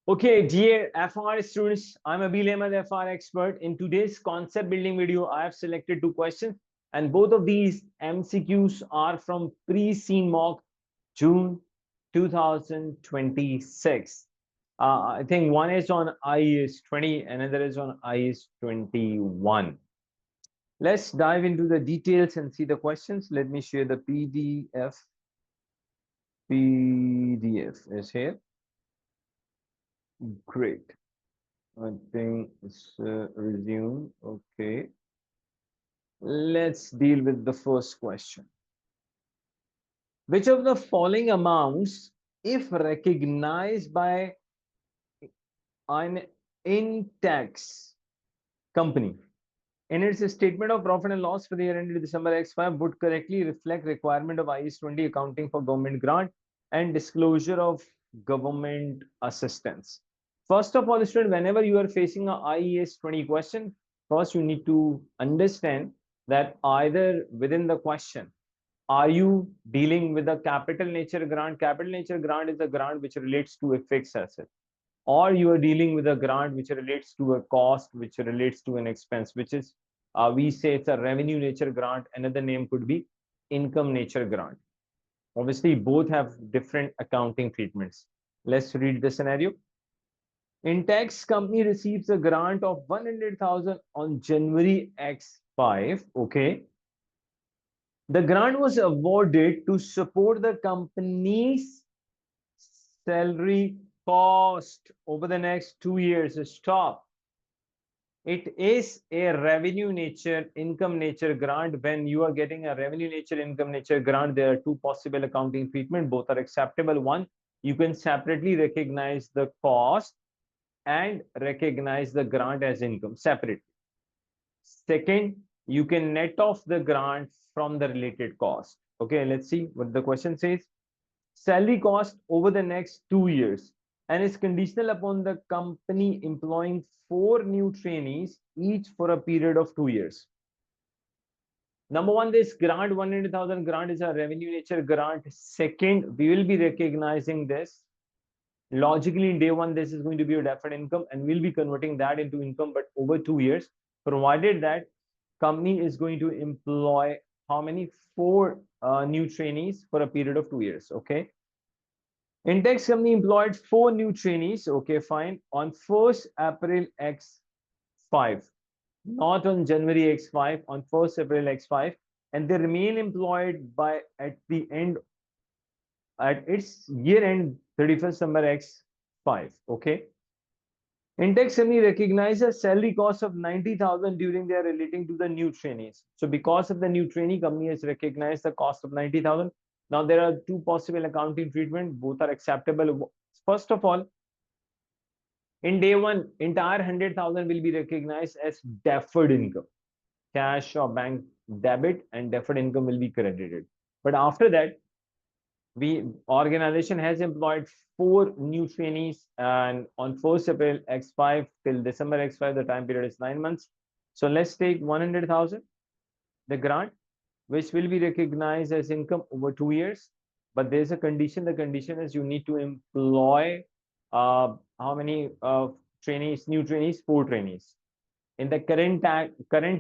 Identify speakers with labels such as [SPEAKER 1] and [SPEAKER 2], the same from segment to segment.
[SPEAKER 1] Okay, dear FR students, I'm Abil Ahmed, FR expert. In today's concept building video, I have selected two questions, and both of these MCQs are from Pre Seen Mock June 2026. I think one is on IAS 20, another is on IAS 21. Let's dive into the details and see the questions. Let me share the PDF. PDF is here. Great. I think it's resume. Okay. Let's deal with the first question. Which of the following amounts, if recognized by an in-tax company in its statement of profit and loss for the year ended December X5, would correctly reflect requirement of IAS 20 accounting for government grant and disclosure of government assistance? First of all, student, whenever you are facing a IAS 20 question, first you need to understand that either within the question, are you dealing with a capital nature grant? Capital nature grant is a grant which relates to a fixed asset, or you are dealing with a grant which relates to a cost, which relates to an expense, which is we say it's a revenue nature grant. Another name could be income nature grant. Obviously, both have different accounting treatments. Let's read the scenario. In tax, company receives a grant of 100,000 on January X5. Okay. The grant was awarded to support the company's salary cost over the next 2 years. Stop. It is a revenue nature, income nature grant. When you are getting a revenue nature, income nature grant, there are two possible accounting treatment. Both are acceptable. One, you can separately recognize the cost and recognize the grant as income separately. Second, you can net off the grant from the related cost. Okay, let's see what the question says. Salary cost over the next 2 years and is conditional upon the company employing 4 new trainees, each for a period of 2 years. Number one, this grant, 100,000 grant, is a revenue nature grant. Second, we will be recognizing this. Logically, in day one, this is going to be a deferred income, and we'll be converting that into income, but over 2 years, provided that company is going to employ how many? 4 new trainees for a period of 2 years. Okay. Intex company employed 4 new trainees. Okay, fine. On 1st April X5, not on January X5, on 1st April X5, and they remain employed by at its year end 31st December X5. Okay. Intex company recognizes salary cost of 90,000 during their relating to the new trainees. So because of the new trainee, company has recognized the cost of 90,000. Now there are two possible accounting treatment. Both are acceptable. First of all, in day one, entire 100,000 will be recognized as deferred income. Cash or bank debit and deferred income will be credited. But after that, organization has employed 4 new trainees, and on 1st April X5 till December X5, the time period is 9 months. So let's take 100,000, the grant, which will be recognized as income over 2 years. But there's a condition. The condition is you need to employ how many trainees, new trainees? 4 trainees. In the current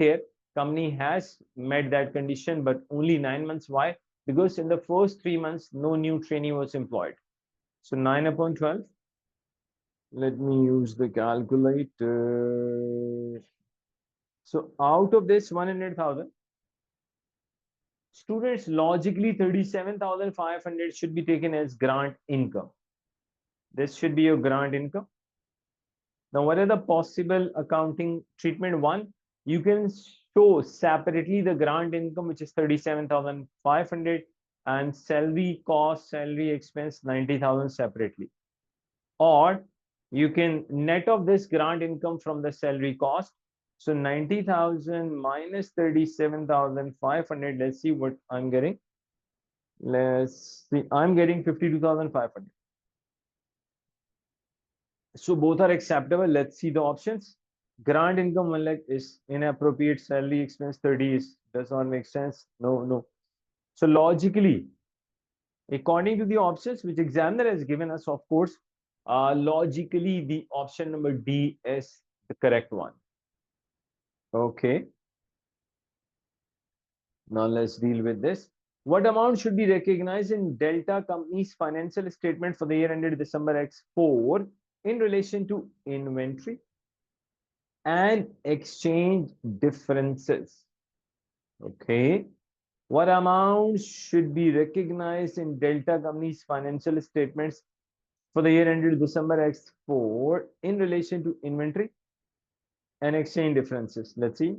[SPEAKER 1] year, company has met that condition, but only 9 months. Why? Because in the first 3 months, no new trainee was employed. So 9 upon 12. Let me use the calculator. So out of this 100,000, students, logically 37,500 should be taken as grant income. This should be your grant income. Now, what are the possible accounting treatment? One, you can show separately the grant income, which is 37,500, and salary cost, salary expense 90,000 separately. Or you can net off this grant income from the salary cost. So 90,000 minus 37,500. Let's see what I'm getting. Let's see. I'm getting 52,500. So both are acceptable. Let's see the options. Grant income 1 lakh is inappropriate. Salary expense 30 does not make sense. No. So logically, according to the options which examiner has given us, of course, Logically, the option number D is the correct one. Okay. Now let's deal with this. What amount should be recognized in Delta Company's financial statement for the year ended December X4 in relation to inventory and exchange differences? Okay. What amount should be recognized in Delta Company's financial statements for the year ended December X4 in relation to inventory and exchange differences? Let's see.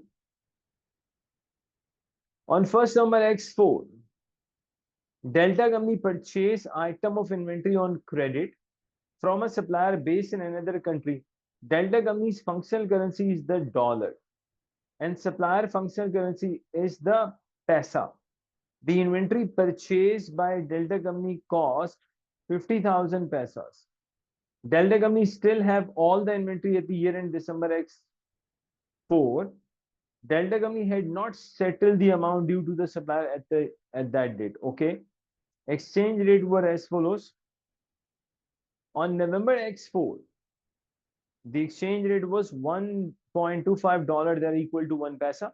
[SPEAKER 1] On first number X4, Delta Company purchase item of inventory on credit from a supplier based in another country. Delta Company's functional currency is the dollar and supplier functional currency is the paisa. The inventory purchased by Delta Company cost 50,000 pesos. Delta Company still have all the inventory at the year end December X4. Delta Company had not settled the amount due to the supplier at that date. Okay. Exchange rate were as follows. On November X4, the exchange rate was $1.25, they're equal to 1 paisa.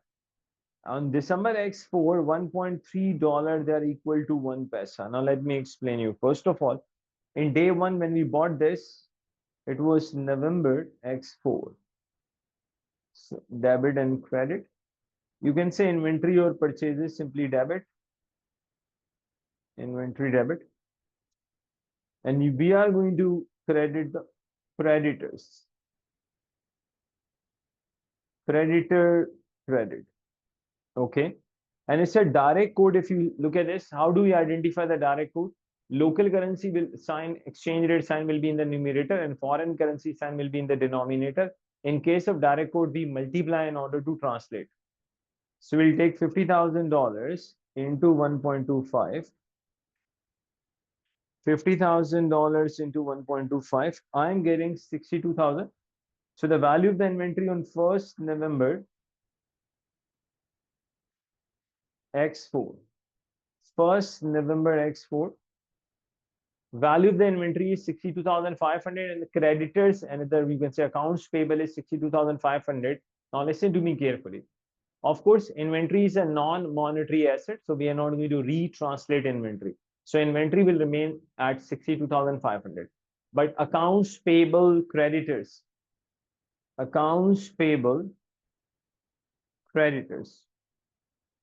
[SPEAKER 1] On December X4, $1.3, they're equal to 1 paisa. Now let me explain you. First of all, in day one, when we bought this, it was November X4. So debit and credit. You can say inventory or purchases simply debit. Inventory debit. And we are going to credit the creditors. Creditor credit. Okay. And it's a direct code. If you look at this, how do we identify the direct code? Local currency will sign, exchange rate sign will be in the numerator and foreign currency sign will be in the denominator. In case of direct code, we multiply in order to translate. So we'll take $50,000 into 1.25. $50,000 into 1.25. I'm getting 62,000. So the value of the inventory on 1st November X4. 1st November X4. Value of the inventory is 62,500 and the creditors, another we can say accounts payable is 62,500. Now listen to me carefully. Of course, inventory is a non-monetary asset, so we are not going to retranslate inventory. So inventory will remain at 62,500. But accounts payable creditors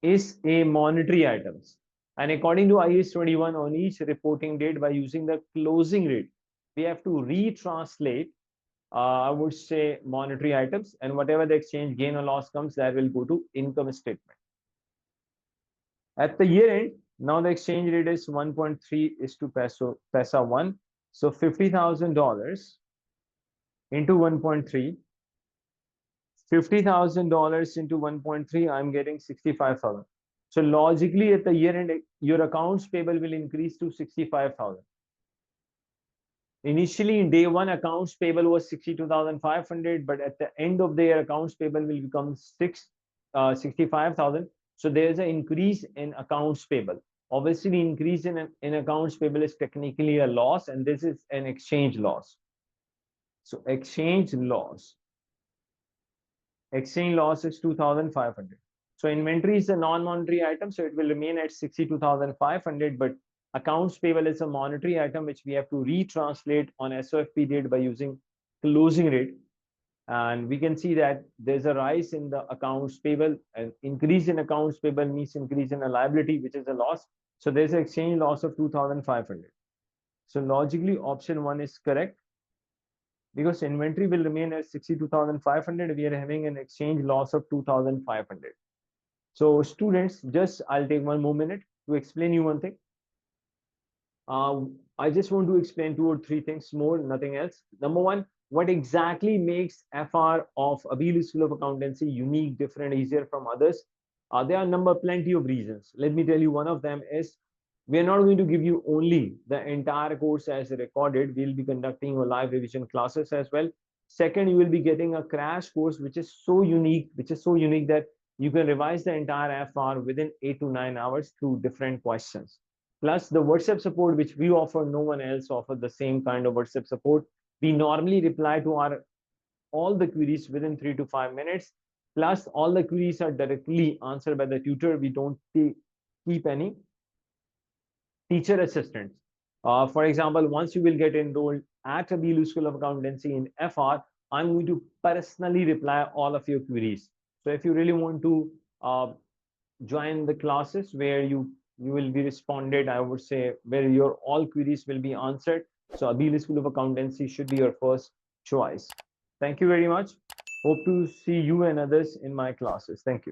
[SPEAKER 1] is a monetary items. And according to IAS 21, on each reporting date, by using the closing rate, we have to retranslate, I would say, monetary items, and whatever the exchange gain or loss comes, that will go to income statement. At the year end, now the exchange rate is 1.3 is to paisa 1. So $50,000 into 1.3. $50,000 into 1.3, I'm getting 65,000. So logically, at the year end, your accounts payable will increase to 65,000. Initially, in day one, accounts payable was 62,500, but at the end of the year, accounts payable will become 65,000. So there's an increase in accounts payable. Obviously, the increase in accounts payable is technically a loss, and this is an exchange loss. So exchange loss is 2,500. So inventory is a non-monetary item, so it will remain at 62,500, but accounts payable is a monetary item which we have to retranslate on SOFP date by using closing rate. And we can see that there's a rise in the accounts payable, and increase in accounts payable means increase in a liability, which is a loss. So there's an exchange loss of 2,500. So logically, option 1 is correct. Because inventory will remain at 62,500, we are having an exchange loss of 2,500. So students, just I'll take one more minute to explain you one thing. I just want to explain 2 or 3 things more, nothing else. Number one, what exactly makes FR of Abil School of Accountancy unique, different, easier from others? There are plenty of reasons. Let me tell you, one of them is we are not going to give you only the entire course as recorded. We'll be conducting a live revision classes as well. Second, you will be getting a crash course, which is so unique that you can revise the entire FR within 8 to 9 hours through different questions. Plus the WhatsApp support, which we offer, no one else offers the same kind of WhatsApp support. We normally reply to all the queries within 3 to 5 minutes. Plus, all the queries are directly answered by the tutor. We don't keep any teacher assistants. For example, once you will get enrolled at Abilu School of Accountancy in FR, I'm going to personally reply all of your queries. So if you really want to join the classes where you will be responded, I would say, where your all queries will be answered, so Abilu School of Accountancy should be your first choice. Thank you very much. Hope to see you and others in my classes. Thank you.